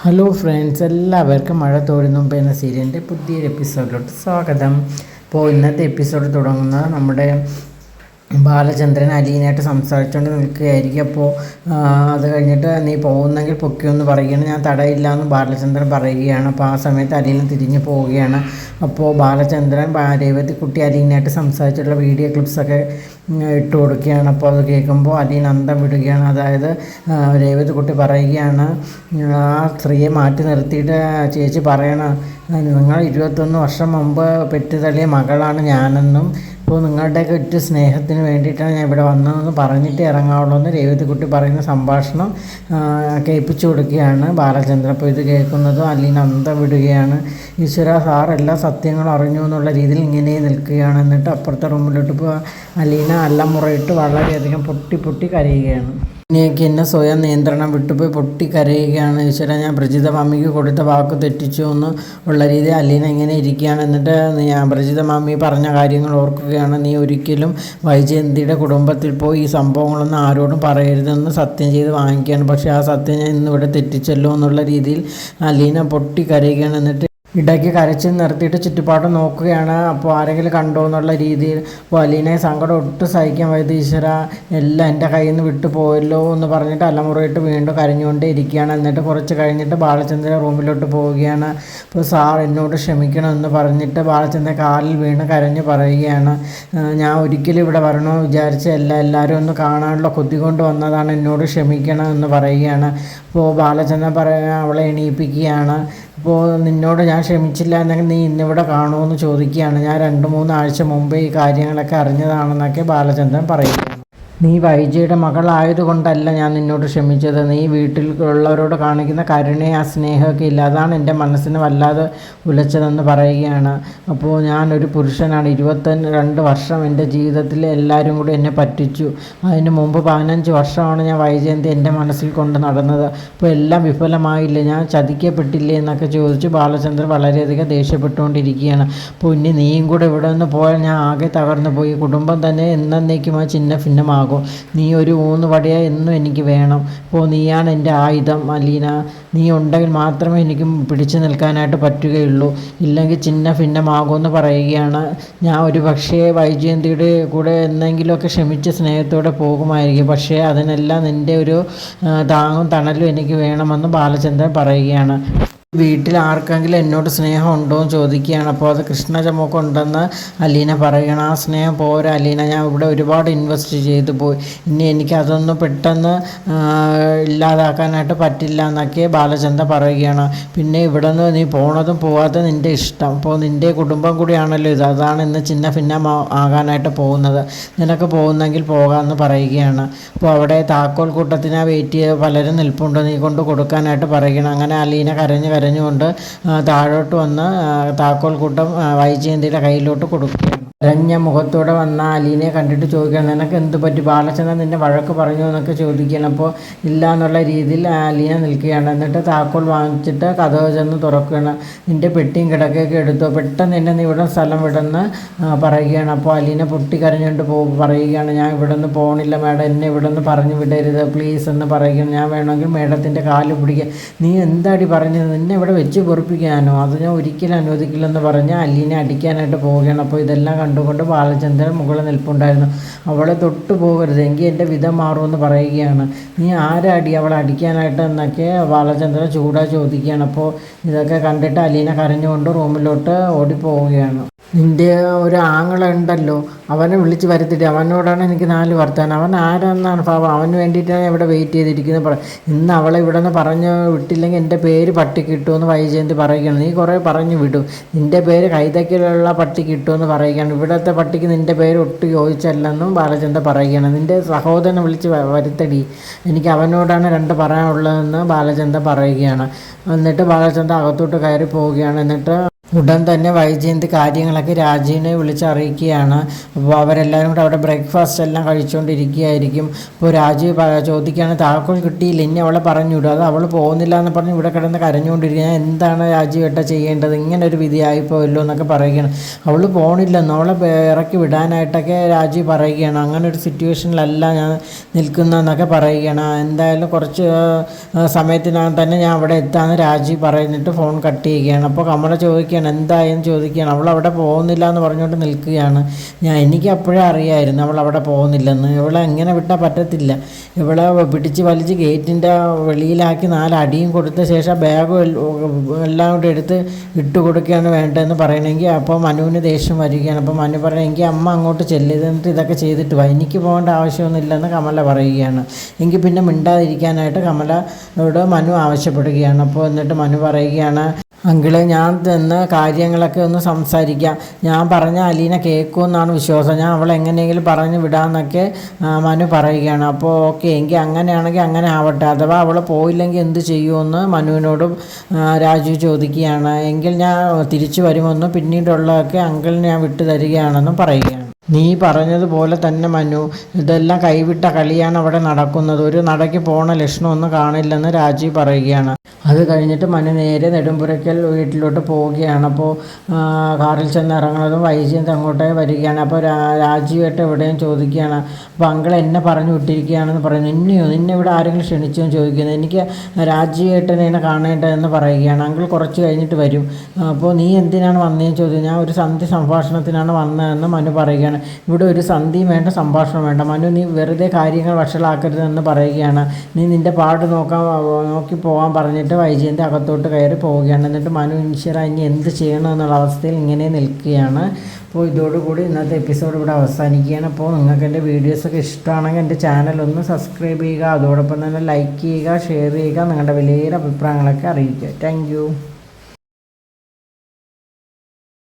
Hello friends, എല്ലാവർക്കും മഴ തോരുന്നു മുമ്പ് എന്ന സീരിയലിൻ്റെ പുതിയൊരു എപ്പിസോഡിലോട്ട് സ്വാഗതം. ഇപ്പോൾ ഇന്നത്തെ എപ്പിസോഡ് തുടങ്ങുന്നത് നമ്മുടെ ബാലചന്ദ്രൻ അലീനായിട്ട് സംസാരിച്ചുകൊണ്ട് നിൽക്കുകയായിരിക്കും. അപ്പോൾ അത് കഴിഞ്ഞിട്ട് നീ പോകുന്നെങ്കിൽ പൊക്കിയൊന്ന് പറയുകയാണ്, ഞാൻ തടയില്ല എന്ന് ബാലചന്ദ്രൻ പറയുകയാണ്. അപ്പോൾ ആ സമയത്ത് അലീന തിരിഞ്ഞു പോവുകയാണ്. അപ്പോൾ ബാലചന്ദ്രൻ രേവതിക്കുട്ടി അലീനായിട്ട് സംസാരിച്ചിട്ടുള്ള വീഡിയോ ക്ലിപ്സൊക്കെ ഇട്ട് കൊടുക്കുകയാണ്. അപ്പോൾ അത് കേൾക്കുമ്പോൾ അലീന അന്തം വിടുകയാണ്. അതായത് രേവതിക്കുട്ടി പറയുകയാണ്, ആ സ്ത്രീയെ മാറ്റി നിർത്തിയിട്ട് ചേച്ചി പറയണം, നിങ്ങൾ 21 വർഷം മുമ്പ് പെറ്റുതള്ളിയ മകളാണ് ഞാനെന്നും, ഇപ്പോൾ നിങ്ങളുടെയൊക്കെ ഒറ്റ സ്നേഹത്തിന് വേണ്ടിയിട്ടാണ് ഞാൻ ഇവിടെ വന്നതെന്ന് പറഞ്ഞിട്ട് ഇറങ്ങാവുള്ളൂ എന്ന് രേവതിക്കുട്ടി പറയുന്ന സംഭാഷണം കേൾപ്പിച്ചു കൊടുക്കുകയാണ് ബാലചന്ദ്രൻ. അപ്പോൾ ഇത് കേൾക്കുന്നതും അലീന അന്തം വിടുകയാണ്. ഈശ്വര, സാർ എല്ലാ സത്യങ്ങളും അറിഞ്ഞു എന്നുള്ള രീതിയിൽ ഇങ്ങനെ നിൽക്കുകയാണ്. എന്നിട്ട് അപ്പുറത്തെ റൂമിലോട്ട് ഇപ്പോൾ അലീന എല്ലാം മുറയിട്ട് വളരെയധികം പൊട്ടി കരയുകയാണ്. ഇനിയൊക്കെ എന്നെ സ്വയം നിയന്ത്രണം വിട്ടുപോയി പൊട്ടിക്കരയുകയാണ്. ഈശ്വര, ഞാൻ പ്രജിത മമ്മിക്ക് കൊടുത്ത വാക്ക് തെറ്റിച്ചു എന്ന് ഉള്ള രീതിയിൽ അലീന ഇങ്ങനെ ഇരിക്കുകയാണ്. എന്നിട്ട് പ്രജിത മമ്മി പറഞ്ഞ കാര്യങ്ങൾ ഓർക്കുകയാണ്. നീ ഒരിക്കലും വൈജയന്തിയുടെ കുടുംബത്തിൽ പോയി ഈ സംഭവങ്ങളൊന്നും ആരോടും പറയരുതെന്ന് സത്യം ചെയ്ത് വാങ്ങിക്കുകയാണ്. പക്ഷേ ആ സത്യം ഞാൻ ഇന്നിവിടെ തെറ്റിച്ചല്ലോ എന്നുള്ള രീതിയിൽ അലീന പൊട്ടിക്കരയുകയാണ്. എന്നിട്ട് ഇടയ്ക്ക് കരച്ചിൽ നിർത്തിയിട്ട് ചുറ്റുപാട് നോക്കുകയാണ്. അപ്പോൾ ആരെങ്കിലും കണ്ടോ എന്നുള്ള രീതിയിൽ. അപ്പോൾ അലീനയെ സങ്കടം ഒട്ടും സഹിക്കാൻ വയ്യ. ഈശ്വര, എല്ലാം എൻ്റെ കയ്യിൽ നിന്ന് വിട്ടു പോയല്ലോ എന്ന് പറഞ്ഞിട്ട് അലമുറയിട്ട് വീണ്ടും കരഞ്ഞുകൊണ്ടേ ഇരിക്കുകയാണ്. എന്നിട്ട് കുറച്ച് കഴിഞ്ഞിട്ട് ബാലചന്ദ്രൻ റൂമിലോട്ട് പോവുകയാണ്. അപ്പോൾ സാർ എന്നോട് ക്ഷമിക്കണം എന്ന് പറഞ്ഞിട്ട് ബാലചന്ദ്രൻ കാലിൽ വീണ് കരഞ്ഞ് പറയുകയാണ്, ഞാൻ ഒരിക്കലും ഇവിടെ വരണമെന്ന് വിചാരിച്ചല്ല, എല്ലാവരും ഒന്ന് കാണാനുള്ള കൊതി കൊണ്ട് വന്നതാണ്, എന്നോട് ക്ഷമിക്കണം എന്ന് പറയുകയാണ്. അപ്പോൾ ബാലചന്ദ്രൻ അവളെ എണീപ്പിക്കുകയാണ്. അപ്പോൾ നിന്നോട് ഞാൻ ക്ഷമിച്ചില്ല എന്നെങ്കിൽ നീ ഇന്നിവിടെ കാണുമെന്ന് ചോദിക്കുകയാണ്. ഞാൻ 2-3 ആഴ്ച മുമ്പേ ഈ കാര്യങ്ങളൊക്കെ അറിഞ്ഞതാണെന്നൊക്കെ ബാലചന്ദ്രൻ പറയുകയാണ്. നീ വൈജയുടെ മകളായതുകൊണ്ടല്ല ഞാൻ നിന്നോട് ക്ഷമിച്ചത്, നീ വീട്ടിൽ ഉള്ളവരോട് കാണിക്കുന്ന കരുണയും ആ സ്നേഹമൊക്കെ ഇല്ല, അതാണ് എൻ്റെ മനസ്സിന് വല്ലാതെ ഉലച്ചതെന്ന് പറയുകയാണ്. അപ്പോൾ ഞാനൊരു പുരുഷനാണ്, 22 വർഷം എൻ്റെ ജീവിതത്തിൽ എല്ലാവരും കൂടി എന്നെ പറ്റിച്ചു. അതിന് മുമ്പ് 15 വർഷമാണ് ഞാൻ വൈജയന്തി എൻ്റെ മനസ്സിൽ കൊണ്ട് നടന്നത്. അപ്പോൾ എല്ലാം വിഫലമായില്ലേ, ഞാൻ ചതിക്കപ്പെട്ടില്ലേ എന്നൊക്കെ ചോദിച്ച് ബാലചന്ദ്രൻ വളരെയധികം ദേഷ്യപ്പെട്ടുകൊണ്ടിരിക്കുകയാണ്. അപ്പോൾ ഇനി നീയും കൂടെ ഇവിടെ നിന്ന് പോയാൽ ഞാൻ ആകെ തകർന്നു പോയി, കുടുംബം തന്നെ എന്നേക്കുമായി ചിന്ന ഭിന്നമാകും. നീ ഒരു ഊന്നുവടിയായി എന്നും എനിക്ക് വേണം. അപ്പോൾ നീയാണ് എൻ്റെ ആയുധം അലീന, നീ ഉണ്ടെങ്കിൽ മാത്രമേ എനിക്ക് പിടിച്ചു നിൽക്കാനായിട്ട് പറ്റുകയുള്ളൂ, ഇല്ലെങ്കിൽ ചിന്ന ഭിന്നമാകുമെന്ന് പറയുകയാണ്. ഞാൻ ഒരു പക്ഷേ വൈജയന്തിയുടെ കൂടെ എന്തെങ്കിലുമൊക്കെ ക്ഷമിച്ച് സ്നേഹത്തോടെ പോകുമായിരിക്കും, പക്ഷേ അതിനെല്ലാം നിൻ്റെ ഒരു താങ്ങും തണലും എനിക്ക് വേണമെന്ന് ബാലചന്ദ്രൻ പറയുകയാണ്. വീട്ടിൽ ആർക്കെങ്കിലും എന്നോട് സ്നേഹം ഉണ്ടോ എന്ന് ചോദിക്കുകയാണ്. അപ്പോൾ അത് കൃഷ്ണചമൊക്കെ ഉണ്ടെന്ന് അലീന പറയുകയാണ്. ആ സ്നേഹം പോരാ അലീന, ഞാൻ ഇവിടെ ഒരുപാട് ഇൻവെസ്റ്റ് ചെയ്തു പോയി, ഇനി എനിക്ക് അതൊന്നും പെട്ടെന്ന് ഇല്ലാതാക്കാനായിട്ട് പറ്റില്ല എന്നൊക്കെ ബാലചന്ദ്രൻ പറയുകയാണ്. പിന്നെ ഇവിടെ നിന്ന് നീ പോണതും പോകാതെ നിൻ്റെ ഇഷ്ടം, അപ്പോൾ നിൻ്റെ കുടുംബം കൂടിയാണല്ലോ ഇത്, അതാണ് ഇന്ന് ചിന്ന ഭിന്നം ആകാനായിട്ട് പോകുന്നത്, നിനക്ക് പോകുന്നെങ്കിൽ പോകാമെന്ന് പറയുകയാണ്. അപ്പോൾ അവിടെ താക്കോൽ കൂട്ടത്തിനാ വെയിറ്റ് ചെയ്ത് പലരും നിൽപ്പുണ്ട്, നീ കൊണ്ട് കൊടുക്കാനായിട്ട് പറയുകയാണ്. അങ്ങനെ അലീന കരഞ്ഞുകൊണ്ട് താഴോട്ട് വന്ന് താക്കോൽ കൂട്ടം വൈജയന്തിയുടെ കയ്യിലോട്ട് കൊടുക്കുകയാണ്. കരഞ്ഞ മുഖത്തോടെ വന്ന അലീനയെ കണ്ടിട്ട് ചോദിക്കുകയാണ്, നിനക്ക് എന്ത് പറ്റി, ബാലചന്ദ്രൻ നിന്നെ വഴക്ക് പറഞ്ഞു എന്നൊക്കെ ചോദിക്കുകയാണ്. അപ്പോൾ ഇല്ല എന്നുള്ള രീതിയിൽ അലീന നിൽക്കുകയാണ്. എന്നിട്ട് താക്കോൽ വാങ്ങിച്ചിട്ട് കതക് ചെന്ന് തുറക്കുകയാണ്. നിൻ്റെ പെട്ടിയും കിടക്കയൊക്കെ എടുത്തോ, പെട്ടെന്ന് എന്നെ നീ ഇവിടെ സ്ഥലം വിടുന്ന് പറയുകയാണ്. അപ്പോൾ അലീന പൊട്ടിക്കരഞ്ഞുകൊണ്ട് പറയുകയാണ്, ഞാൻ ഇവിടെ നിന്ന് പോകണില്ല മാഡം, എന്നെ ഇവിടെ നിന്ന് പറഞ്ഞു വിടരുത് പ്ലീസ് എന്ന് പറയുകയാണ്. ഞാൻ വേണമെങ്കിൽ മേഡത്തിൻ്റെ കാല് പിടിക്കുക, നീ എന്താടി പറഞ്ഞത്, നിന്നെ ഇവിടെ വെച്ച് പൊറിപ്പിക്കാനോ, അത് ഞാൻ ഒരിക്കലും അനുവദിക്കില്ലെന്ന് പറഞ്ഞ് അലീനെ അടിക്കാനായിട്ട് പോവുകയാണ്. അപ്പോൾ ഇതെല്ലാം കണ്ടുകൊണ്ട് ബാലചന്ദ്രൻ മുകളിൽ നിൽപ്പുണ്ടായിരുന്നു. അവളെ തൊട്ടു പോകരുത്, എങ്കിൽ എൻ്റെ വിധം മാറുമെന്ന് പറയുകയാണ്. നീ ആരാടി അവളെ അടിക്കാനായിട്ട് എന്നൊക്കെ ബാലചന്ദ്രൻ ചൂടായി ചോദിക്കുകയാണ്. അപ്പോൾ ഇതൊക്കെ കണ്ടിട്ട് അലീന കരഞ്ഞുകൊണ്ട് റൂമിലോട്ട് ഓടിപ്പോവുകയാണ്. നിൻ്റെ ഒരു ആങ്ങള ഉണ്ടല്ലോ, അവനെ വിളിച്ച് വരുത്തിയിട്ട് അവനോടാണ് എനിക്ക് 4 വർത്താനം, അവൻ ആരാന്നാണ് ഭാവം, അവന് വേണ്ടിയിട്ടാണ് ഇവിടെ വെയിറ്റ് ചെയ്തിരിക്കുന്നത്. ഇന്ന് അവളെ ഇവിടെ നിന്ന് പറഞ്ഞു വിട്ടില്ലെങ്കിൽ എൻ്റെ പേര് പട്ടി കിട്ടുമെന്ന് വൈജയന്തി പറയുകയാണ്. നീ കുറേ പറഞ്ഞു വിടും, നിൻ്റെ പേര് കൈതയ്ക്കലുള്ള പട്ടി കിട്ടുമെന്ന് പറയുകയാണ്. ഇവിടുത്തെ പട്ടിക്ക് നിൻ്റെ പേര് ഒട്ടും യോജിച്ചല്ലെന്നും ബാലചന്ദ്രൻ പറയുകയാണ്. നിൻ്റെ സഹോദരനെ വിളിച്ച് വരുത്തടി, എനിക്ക് അവനോടാണ് 2 പറയാനുള്ളതെന്ന് ബാലചന്ദ്രൻ പറയുകയാണ്. എന്നിട്ട് ബാലചന്ദ്രൻ അകത്തോട്ട് കയറി പോവുകയാണ്. എന്നിട്ട് ഉടൻ തന്നെ വൈജയന്തി കാര്യങ്ങളൊക്കെ രാജീവിനെ വിളിച്ചറിയിക്കുകയാണ്. അപ്പോൾ അവരെല്ലാവരും കൂടെ അവിടെ ബ്രേക്ക്ഫാസ്റ്റ് എല്ലാം കഴിച്ചുകൊണ്ടിരിക്കുകയായിരിക്കും. അപ്പോൾ രാജീവ് ചോദിക്കുകയാണ്, താക്കോൽ കിട്ടിയില്ല, ഇനി അവളെ പറഞ്ഞു വിടും, അത് അവൾ പോകുന്നില്ല എന്ന് പറഞ്ഞ് ഇവിടെ കിടന്ന് കരഞ്ഞുകൊണ്ടിരിക്കുക. എന്താണ് രാജീവ് ഏട്ടാ ചെയ്യേണ്ടത്, ഇങ്ങനെ ഒരു വിധിയായിപ്പോയല്ലോ എന്നൊക്കെ പറയുകയാണ്. അവൾ പോകണില്ലെന്ന്, അവളെ ഇറക്കി വിടാനായിട്ടൊക്കെ രാജീവ് പറയുകയാണ്. അങ്ങനെ ഒരു സിറ്റുവേഷനിലല്ല ഞാൻ നിൽക്കുന്നതെന്നൊക്കെ പറയുകയാണ്. എന്തായാലും കുറച്ച് സമയത്തിനകം തന്നെ ഞാൻ അവിടെ എത്താമെന്ന് രാജീവ് പറഞ്ഞിട്ട് ഫോൺ കട്ട് ചെയ്യുകയാണ്. അപ്പോൾ കമല ചോദിക്കുകയാണ്, എന്തായെന്ന് ചോദിക്കുകയാണ്. അവൾ അവിടെ പോകുന്നില്ല എന്ന് പറഞ്ഞുകൊണ്ട് നിൽക്കുകയാണ്. എനിക്ക് അപ്പോഴേ അറിയായിരുന്നു അവൾ അവിടെ പോകുന്നില്ലെന്ന്. ഇവളെ എങ്ങനെ വിട്ടാൽ പറ്റത്തില്ല. ഇവളെ പിടിച്ച് വലിച്ച് ഗേറ്റിൻ്റെ വെളിയിലാക്കി 4 അടിയും കൊടുത്ത ശേഷം ബാഗും എല്ലാം കൂടെ എടുത്ത് ഇട്ട് കൊടുക്കുകയാണ് വേണ്ടതെന്ന് പറയണമെങ്കിൽ അപ്പോൾ മനുവിന് ദേഷ്യം വരികയാണ്. അപ്പോൾ മനു പറയണമെങ്കിൽ അമ്മ അങ്ങോട്ട് ചെല്ലിട്ട് ഇതൊക്കെ ചെയ്തിട്ട് വാ, എനിക്ക് പോകേണ്ട ആവശ്യമൊന്നുമില്ലെന്ന് കമല പറയുകയാണ്. എങ്കിൽ പിന്നെ മിണ്ടാതിരിക്കാനായിട്ട് കമലയോട് മനു ആവശ്യപ്പെടുകയാണ്. അപ്പോൾ എന്നിട്ട് മനു പറയുകയാണ്, അങ്കിളെ ഞാൻ തന്ന കാര്യങ്ങളൊക്കെ ഒന്ന് സംസാരിക്കാം, ഞാൻ പറഞ്ഞ അലീന കേൾക്കുമെന്നാണ് വിശ്വാസം, ഞാൻ അവളെ എങ്ങനെയെങ്കിലും പറഞ്ഞു വിടാമെന്നൊക്കെ മനു പറയുകയാണ്. അപ്പോൾ ഓക്കെ, എങ്കിൽ അങ്ങനെയാണെങ്കിൽ അങ്ങനെ ആവട്ടെ, അഥവാ അവൾ പോയില്ലെങ്കിൽ എന്ത് ചെയ്യുമെന്ന് മനുവിനോട് രാജു ചോദിക്കുകയാണ്. എങ്കിൽ ഞാൻ തിരിച്ചു വരുമെന്നും പിന്നീടുള്ളതൊക്കെ അങ്കിളിന് ഞാൻ വിട്ടു തരികയാണെന്നും പറയുകയാണ്. നീ പറഞ്ഞതുപോലെ തന്നെ മനു, ഇതെല്ലാം കൈവിട്ട കളിയാണ് അവിടെ നടക്കുന്നത്, ഒരു നടയ്ക്ക് പോണ ലക്ഷണമൊന്നും കാണില്ലെന്ന് രാജീവ് പറയുകയാണ്. അത് കഴിഞ്ഞിട്ട് മനു നേരെ നെടുമ്പുരയ്ക്കൽ വീട്ടിലോട്ട് പോവുകയാണ്. അപ്പോൾ കാറിൽ ചെന്ന് ഇറങ്ങുന്നതും വൈജയന്തി അങ്ങോട്ടേ വരികയാണ്. അപ്പോൾ രാജീവായിട്ട് എവിടെയും ചോദിക്കുകയാണ്. അപ്പോൾ അങ്കിൾ എന്നെ പറഞ്ഞു വിട്ടിരിക്കുകയാണെന്ന് പറയുന്നു. നിന്നെ ഇവിടെ ആരെങ്കിലും ക്ഷണിച്ചോ എന്ന് ചോദിക്കുന്നത്. എനിക്ക് രാജീവേട്ടനെ കാണേണ്ടതെന്ന് പറയുകയാണ്. അങ്കിൾ കുറച്ച് കഴിഞ്ഞിട്ട് വരും. അപ്പോൾ നീ എന്തിനാണ് വന്നതെന്ന് ചോദിക്കുന്നത്. ഞാൻ ഒരു സന്ധി സംഭാഷണത്തിനാണ് വന്നതെന്ന് മനു പറയുകയാണ്. ഇവിടെ ഒരു സന്ധിയും വേണ്ട, സംഭാഷണം വേണ്ട മനു, നീ വെറുതെ കാര്യങ്ങൾ വഷളാക്കരുതെന്ന് പറയുകയാണ്. നീ നിൻ്റെ പാട് നോക്കി പോകാൻ പറഞ്ഞിട്ട് വൈജയന്തി അകത്തോട്ട് കയറി പോവുകയാണ്. എന്നിട്ട് മനു ഈശ്വര ഇനി എന്ത് ചെയ്യണം എന്നുള്ള അവസ്ഥയിൽ ഇങ്ങനെ നിൽക്കുകയാണ്. അപ്പോൾ ഇതോടുകൂടി ഇന്നത്തെ എപ്പിസോഡ് ഇവിടെ അവസാനിക്കുകയാണ്. അപ്പോൾ നിങ്ങൾക്ക് എൻ്റെ വീഡിയോസൊക്കെ ഇഷ്ടമാണെങ്കിൽ എൻ്റെ ചാനൽ ഒന്ന് സബ്സ്ക്രൈബ് ചെയ്യുക, അതോടൊപ്പം തന്നെ ലൈക്ക് ചെയ്യുക, ഷെയർ ചെയ്യുക, നിങ്ങളുടെ വലിയ അഭിപ്രായങ്ങളൊക്കെ അറിയിക്കുക. താങ്ക്